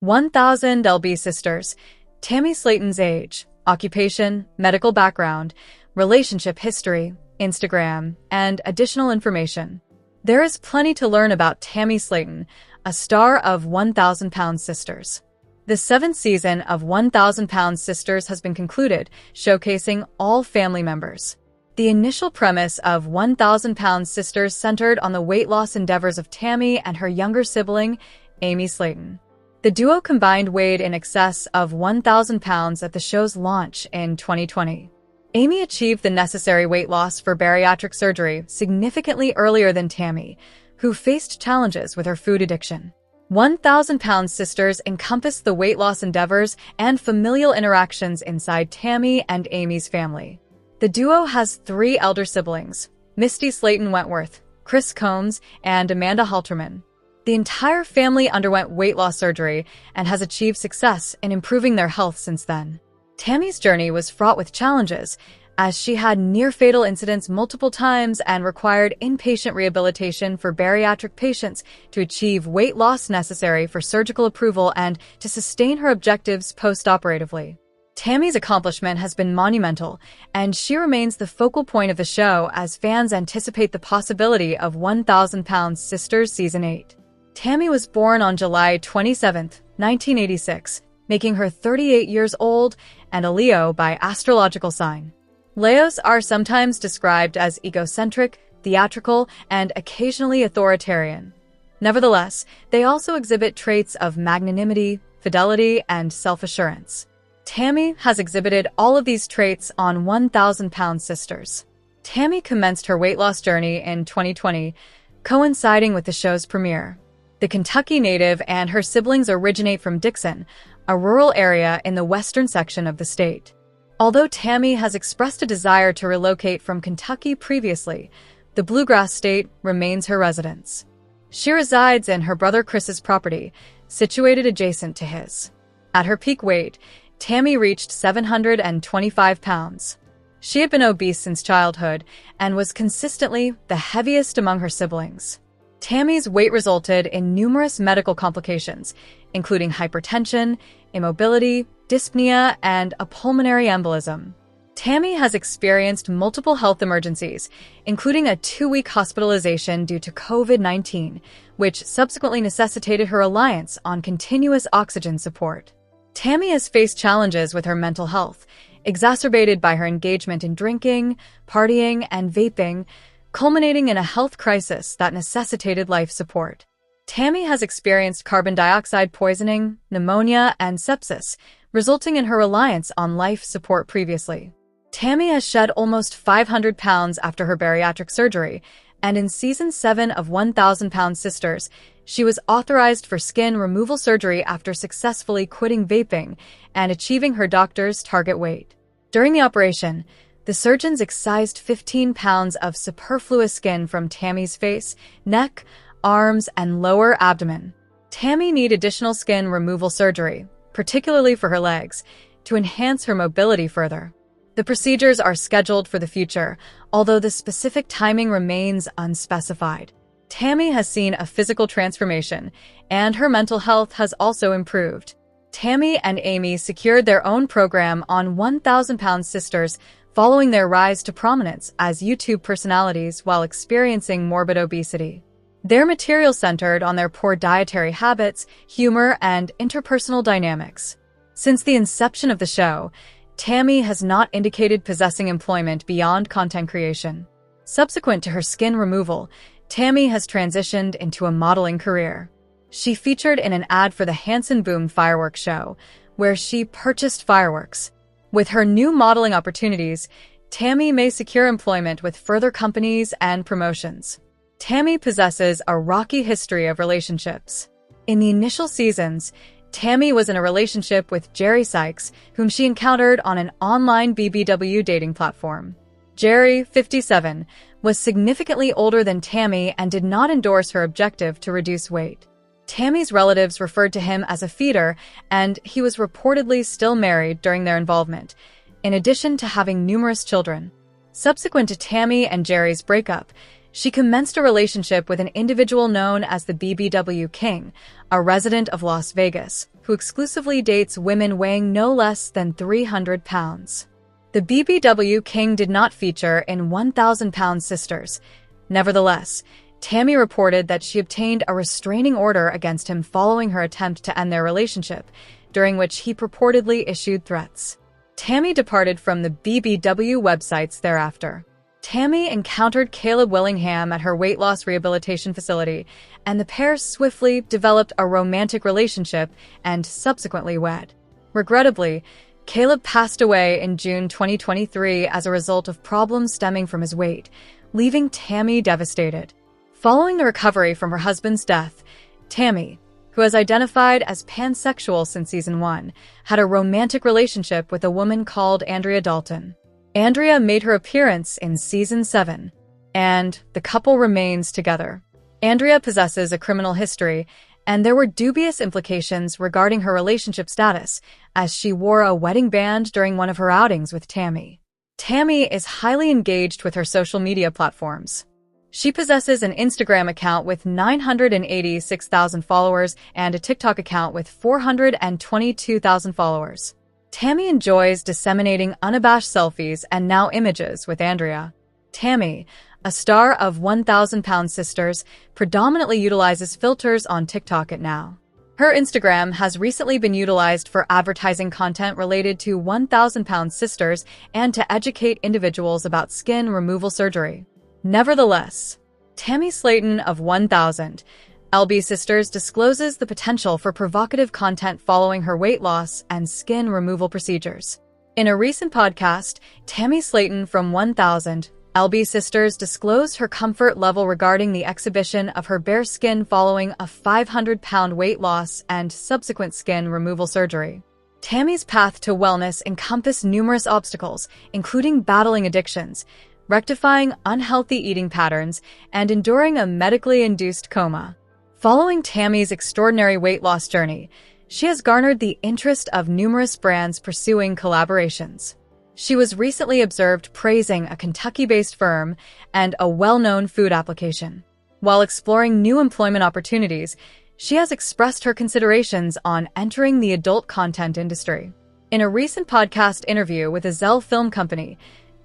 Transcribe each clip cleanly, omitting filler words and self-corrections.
1,000 LB sisters. Tammy Slaton's age, occupation, medical background, relationship history, Instagram, and additional information. There is plenty to learn about Tammy Slaton, a star of 1,000 Pound Sisters. The seventh season of 1,000 Pound Sisters has been concluded, showcasing all family members. The initial premise of 1,000 Pound Sisters centered on the weight loss endeavors of Tammy and her younger sibling, Amy Slaton. The duo combined weighed in excess of 1,000 pounds at the show's launch in 2020. Amy achieved the necessary weight loss for bariatric surgery significantly earlier than Tammy, who faced challenges with her food addiction. 1,000 Pound Sisters encompassed the weight loss endeavors and familial interactions inside Tammy and Amy's family. The duo has three elder siblings, Misty Slaton Wentworth, Chris Combs, and Amanda Halterman. The entire family underwent weight loss surgery and has achieved success in improving their health since then. Tammy's journey was fraught with challenges, as she had near-fatal incidents multiple times and required inpatient rehabilitation for bariatric patients to achieve weight loss necessary for surgical approval and to sustain her objectives post-operatively. Tammy's accomplishment has been monumental, and she remains the focal point of the show as fans anticipate the possibility of 1,000 Pound Sisters Season 8. Tammy was born on July 27, 1986, making her 38 years old and a Leo by astrological sign. Leos are sometimes described as egocentric, theatrical, and occasionally authoritarian. Nevertheless, they also exhibit traits of magnanimity, fidelity, and self-assurance. Tammy has exhibited all of these traits on 1,000 Pound Sisters. Tammy commenced her weight loss journey in 2020, coinciding with the show's premiere. The Kentucky native and her siblings originate from Dixon, a rural area in the western section of the state. Although Tammy has expressed a desire to relocate from Kentucky previously, the Bluegrass State remains her residence. She resides in her brother Chris's property, situated adjacent to his. At her peak weight, Tammy reached 725 pounds. She had been obese since childhood and was consistently the heaviest among her siblings. Tammy's weight resulted in numerous medical complications, including hypertension, immobility, dyspnea, and a pulmonary embolism. Tammy has experienced multiple health emergencies, including a 2-week hospitalization due to COVID-19, which subsequently necessitated her reliance on continuous oxygen support. Tammy has faced challenges with her mental health, exacerbated by her engagement in drinking, partying, and vaping, culminating in a health crisis that necessitated life support. Tammy has experienced carbon dioxide poisoning, pneumonia, and sepsis, resulting in her reliance on life support previously. Tammy has shed almost 500 pounds after her bariatric surgery, and in Season 7 of 1,000 Pound Sisters, she was authorized for skin removal surgery after successfully quitting vaping and achieving her doctor's target weight. During the operation, the surgeons excised 15 pounds of superfluous skin from Tammy's face, neck, arms, and lower abdomen. Tammy needed additional skin removal surgery, particularly for her legs, to enhance her mobility further. The procedures are scheduled for the future, although the specific timing remains unspecified. Tammy has seen a physical transformation, and her mental health has also improved. Tammy and Amy secured their own program on 1,000 Pound Sisters following their rise to prominence as YouTube personalities while experiencing morbid obesity. Their material centered on their poor dietary habits, humor, and interpersonal dynamics. Since the inception of the show, Tammy has not indicated possessing employment beyond content creation. Subsequent to her skin removal, Tammy has transitioned into a modeling career. She featured in an ad for the Hanson Boom fireworks show, where she purchased fireworks. With her new modeling opportunities, Tammy may secure employment with further companies and promotions. Tammy possesses a rocky history of relationships. In the initial seasons, Tammy was in a relationship with Jerry Sykes, whom she encountered on an online BBW dating platform. Jerry, 57, was significantly older than Tammy and did not endorse her objective to reduce weight. Tammy's relatives referred to him as a feeder, and he was reportedly still married during their involvement, in addition to having numerous children. Subsequent to Tammy and Jerry's breakup, she commenced a relationship with an individual known as the BBW King, a resident of Las Vegas, who exclusively dates women weighing no less than 300 pounds. The BBW king did not feature in 1,000-pound sisters. Nevertheless, Tammy reported that she obtained a restraining order against him following her attempt to end their relationship, during which he purportedly issued threats. Tammy departed from the BBW websites thereafter. Tammy encountered Caleb Willingham at her weight loss rehabilitation facility, and the pair swiftly developed a romantic relationship and subsequently wed. Regrettably, Caleb passed away in June 2023 as a result of problems stemming from his weight, leaving Tammy devastated. Following the recovery from her husband's death, Tammy, who has identified as pansexual since Season 1, had a romantic relationship with a woman called Andrea Dalton. Andrea made her appearance in Season 7, and the couple remains together. Andrea possesses a criminal history, and there were dubious implications regarding her relationship status, as she wore a wedding band during one of her outings with Tammy. Tammy is highly engaged with her social media platforms. She possesses an Instagram account with 986,000 followers and a TikTok account with 422,000 followers. Tammy enjoys disseminating unabashed selfies and now images with Andrea. Tammy, a star of 1,000-pound sisters, predominantly utilizes filters on TikTok at now. Her Instagram has recently been utilized for advertising content related to 1,000-pound sisters and to educate individuals about skin removal surgery. Nevertheless, Tammy Slaton of 1,000 LB Sisters discloses the potential for provocative content following her weight loss and skin removal procedures. In a recent podcast, Tammy Slaton from 1,000 LB Sisters disclosed her comfort level regarding the exhibition of her bare skin following a 500-pound weight loss and subsequent skin removal surgery. Tammy's path to wellness encompassed numerous obstacles, including battling addictions, rectifying unhealthy eating patterns, and enduring a medically induced coma. Following Tammy's extraordinary weight loss journey, she has garnered the interest of numerous brands pursuing collaborations. She was recently observed praising a Kentucky-based firm and a well-known food application. While exploring new employment opportunities, she has expressed her considerations on entering the adult content industry. In a recent podcast interview with a Zell film company,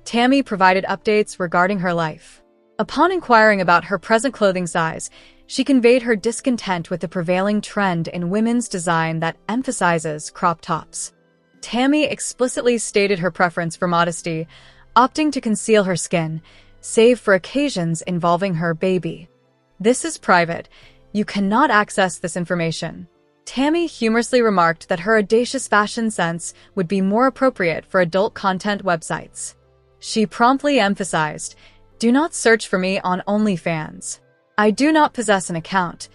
Tammy provided updates regarding her life. Upon inquiring about her present clothing size, she conveyed her discontent with the prevailing trend in women's design that emphasizes crop tops. Tammy explicitly stated her preference for modesty, opting to conceal her skin, save for occasions involving her baby. "This is private. You cannot access this information." Tammy humorously remarked that her audacious fashion sense would be more appropriate for adult content websites. She promptly emphasized, "Do not search for me on OnlyFans. I do not possess an account,"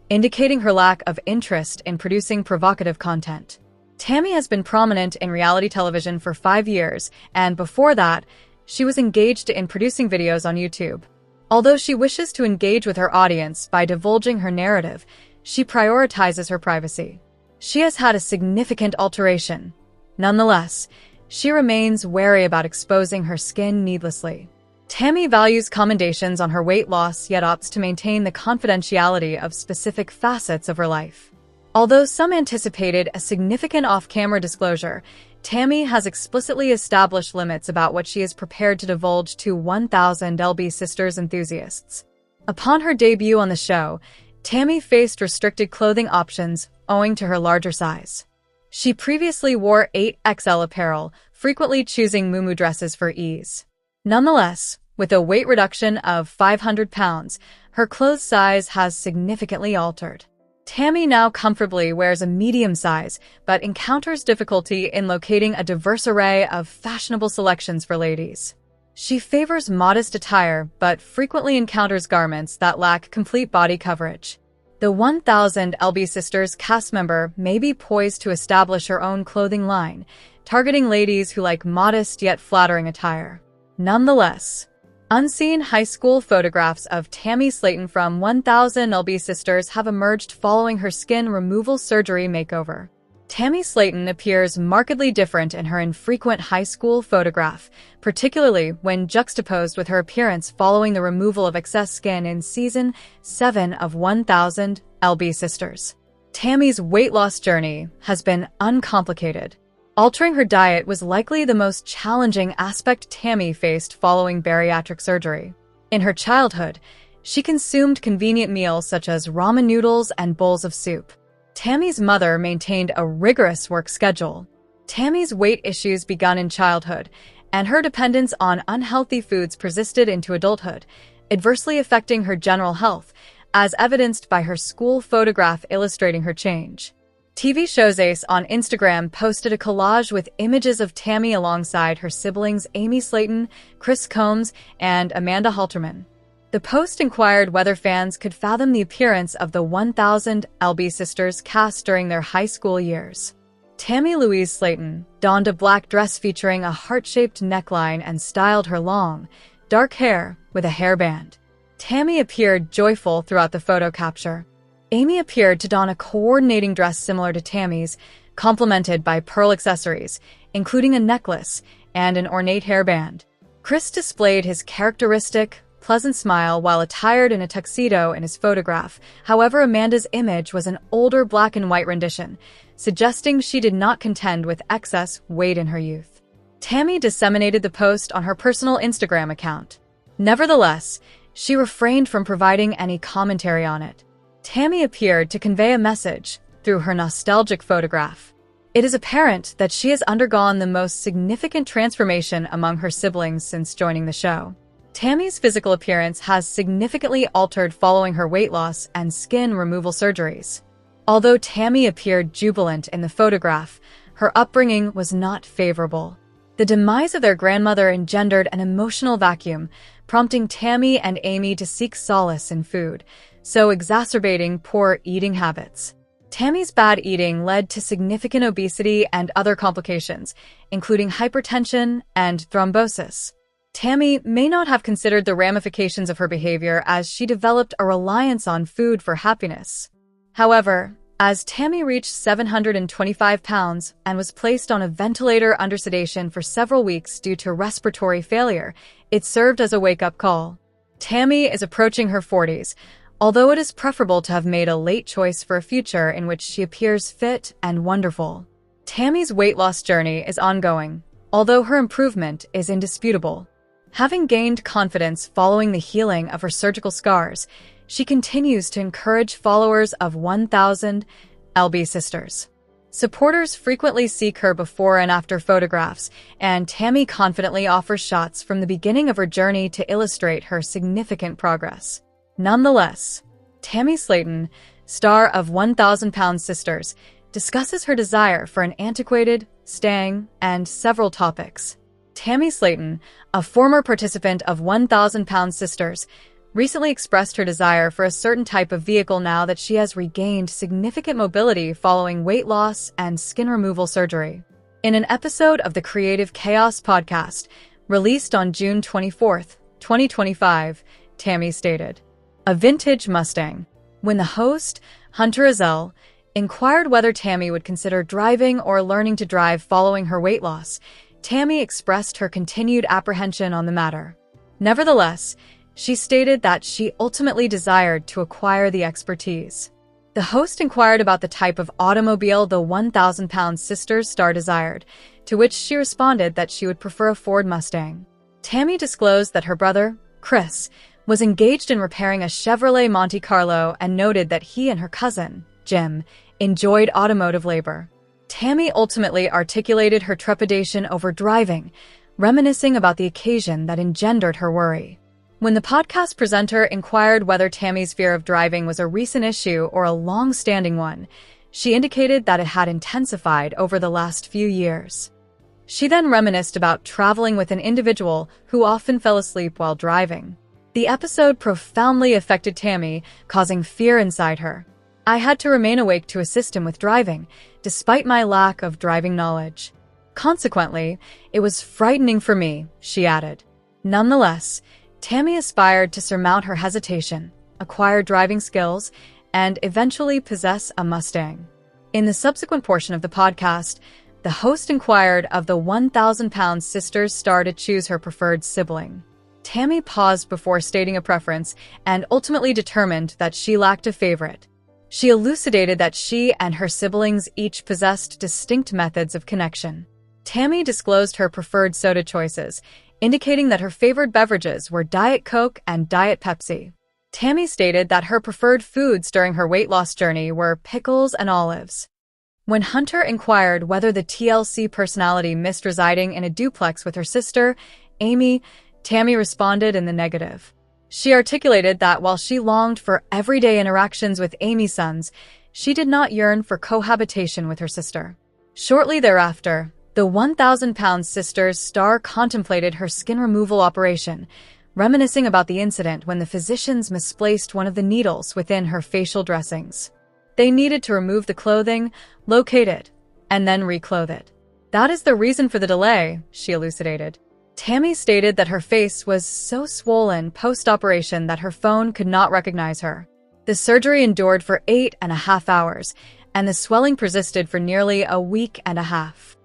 indicating her lack of interest in producing provocative content. Tammy has been prominent in reality television for 5 years, and before that, she was engaged in producing videos on YouTube. Although she wishes to engage with her audience by divulging her narrative, she prioritizes her privacy. She has had a significant alteration. Nonetheless, she remains wary about exposing her skin needlessly. Tammy values commendations on her weight loss, yet opts to maintain the confidentiality of specific facets of her life. Although some anticipated a significant off-camera disclosure, Tammy has explicitly established limits about what she is prepared to divulge to 1,000 LB Sisters enthusiasts. Upon her debut on the show, Tammy faced restricted clothing options owing to her larger size. She previously wore 8XL apparel, frequently choosing muumuu dresses for ease. Nonetheless, with a weight reduction of 500 pounds, her clothes size has significantly altered. Tammy now comfortably wears a medium size, but encounters difficulty in locating a diverse array of fashionable selections for ladies. She favors modest attire, but frequently encounters garments that lack complete body coverage. The 1,000 LB Sisters cast member may be poised to establish her own clothing line, targeting ladies who like modest yet flattering attire. Nonetheless, unseen high school photographs of Tammy Slaton from 1,000 LB Sisters have emerged following her skin removal surgery makeover. Tammy Slaton appears markedly different in her infrequent high school photograph, particularly when juxtaposed with her appearance following the removal of excess skin in Season 7 of 1,000 LB Sisters. Tammy's weight loss journey has been uncomplicated. Altering her diet was likely the most challenging aspect Tammy faced following bariatric surgery. In her childhood, she consumed convenient meals such as ramen noodles and bowls of soup. Tammy's mother maintained a rigorous work schedule. Tammy's weight issues began in childhood, and her dependence on unhealthy foods persisted into adulthood, adversely affecting her general health, as evidenced by her school photograph illustrating her change. TV shows Ace on Instagram posted a collage with images of Tammy alongside her siblings Amy Slaton, Chris Combs, and Amanda Halterman. The post inquired whether fans could fathom the appearance of the 1000 LB sisters cast during their high school years. Tammy Louise Slaton donned a black dress featuring a heart-shaped neckline and styled her long, dark hair with a hairband. Tammy appeared joyful throughout the photo capture. Amy appeared to don a coordinating dress similar to Tammy's, complemented by pearl accessories, including a necklace and an ornate hairband. Chris displayed his characteristic, pleasant smile while attired in a tuxedo in his photograph. However, Amanda's image was an older black and white rendition, suggesting she did not contend with excess weight in her youth. Tammy disseminated the post on her personal Instagram account. Nevertheless, she refrained from providing any commentary on it. Tammy appeared to convey a message through her nostalgic photograph. It is apparent that she has undergone the most significant transformation among her siblings since joining the show. Tammy's physical appearance has significantly altered following her weight loss and skin removal surgeries. Although Tammy appeared jubilant in the photograph, her upbringing was not favorable. The demise of their grandmother engendered an emotional vacuum, prompting Tammy and Amy to seek solace in food, so exacerbating poor eating habits. Tammy's bad eating led to significant obesity and other complications, including hypertension and thrombosis. Tammy may not have considered the ramifications of her behavior as she developed a reliance on food for happiness. However, as Tammy reached 725 pounds and was placed on a ventilator under sedation for several weeks due to respiratory failure, it served as a wake-up call. Tammy is approaching her 40s, although it is preferable to have made a late choice for a future in which she appears fit and wonderful. Tammy's weight loss journey is ongoing, although her improvement is indisputable. Having gained confidence following the healing of her surgical scars, she continues to encourage followers of 1000 LB sisters. Supporters frequently seek her before and after photographs, and Tammy confidently offers shots from the beginning of her journey to illustrate her significant progress. Nonetheless, Tammy Slaton, star of 1000 Pound Sisters, discusses her desire for an antiquated, staying, and several topics. Tammy Slaton, a former participant of 1000 Pound Sisters, recently expressed her desire for a certain type of vehicle now that she has regained significant mobility following weight loss and skin removal surgery. In an episode of the Creative Chaos podcast, released on June 24, 2025, Tammy stated, "A vintage Mustang." When the host, Hunter Azell, inquired whether Tammy would consider driving or learning to drive following her weight loss, Tammy expressed her continued apprehension on the matter. Nevertheless, she stated that she ultimately desired to acquire the expertise. The host inquired about the type of automobile the 1000 Pound Sisters star desired, to which she responded that she would prefer a Ford Mustang. Tammy disclosed that her brother, Chris, was engaged in repairing a Chevrolet Monte Carlo and noted that he and her cousin, Jim, enjoyed automotive labor. Tammy ultimately articulated her trepidation over driving, reminiscing about the occasion that engendered her worry. When the podcast presenter inquired whether Tammy's fear of driving was a recent issue or a long-standing one, she indicated that it had intensified over the last few years. She then reminisced about traveling with an individual who often fell asleep while driving. The episode profoundly affected Tammy, causing fear inside her. "I had to remain awake to assist him with driving, despite my lack of driving knowledge. Consequently, it was frightening for me," she added. Nonetheless, Tammy aspired to surmount her hesitation, acquire driving skills, and eventually possess a Mustang. In the subsequent portion of the podcast, the host inquired of the 1000 Pound Sisters star to choose her preferred sibling. Tammy paused before stating a preference and ultimately determined that she lacked a favorite. She elucidated that she and her siblings each possessed distinct methods of connection. Tammy disclosed her preferred soda choices, indicating that her favored beverages were Diet Coke and Diet Pepsi. Tammy stated that her preferred foods during her weight loss journey were pickles and olives. When Hunter inquired whether the TLC personality missed residing in a duplex with her sister, Amy, Tammy responded in the negative. She articulated that while she longed for everyday interactions with Amy's sons, she did not yearn for cohabitation with her sister. Shortly thereafter, the 1,000-pound sister's star contemplated her skin removal operation, reminiscing about the incident when the physicians misplaced one of the needles within her facial dressings. They needed to remove the clothing, locate it, and then reclothe it. That is the reason for the delay, she elucidated. Tammy stated that her face was so swollen post-operation that her phone could not recognize her. The surgery endured for 8.5 hours, and the swelling persisted for nearly a week and a half.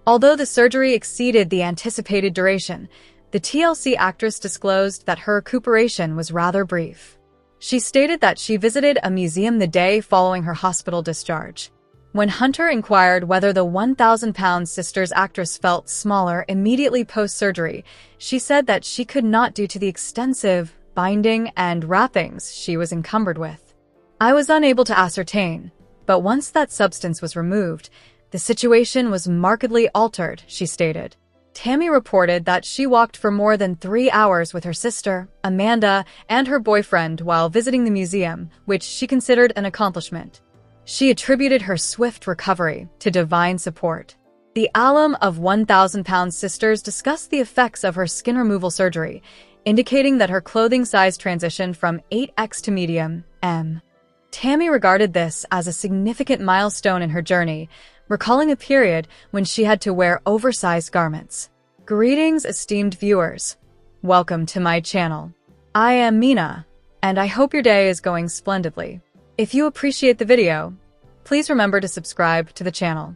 Although the surgery exceeded the anticipated duration, the TLC actress disclosed that her recuperation was rather brief. She stated that she visited a museum the day following her hospital discharge. When Hunter inquired whether the 1,000-pound sister's actress felt smaller immediately post-surgery, she said that she could not due to the extensive binding and wrappings she was encumbered with. I was unable to ascertain, but once that substance was removed, the situation was markedly altered, she stated. Tammy reported that she walked for more than 3 hours with her sister, Amanda, and her boyfriend while visiting the museum, which she considered an accomplishment. She attributed her swift recovery to divine support. The alum of 1,000-pound sisters discussed the effects of her skin removal surgery, indicating that her clothing size transitioned from 8X to medium M. Tammy regarded this as a significant milestone in her journey, recalling a period when she had to wear oversized garments. Greetings, esteemed viewers. Welcome to my channel. I am Mina, and I hope your day is going splendidly. If you appreciate the video, please remember to subscribe to the channel.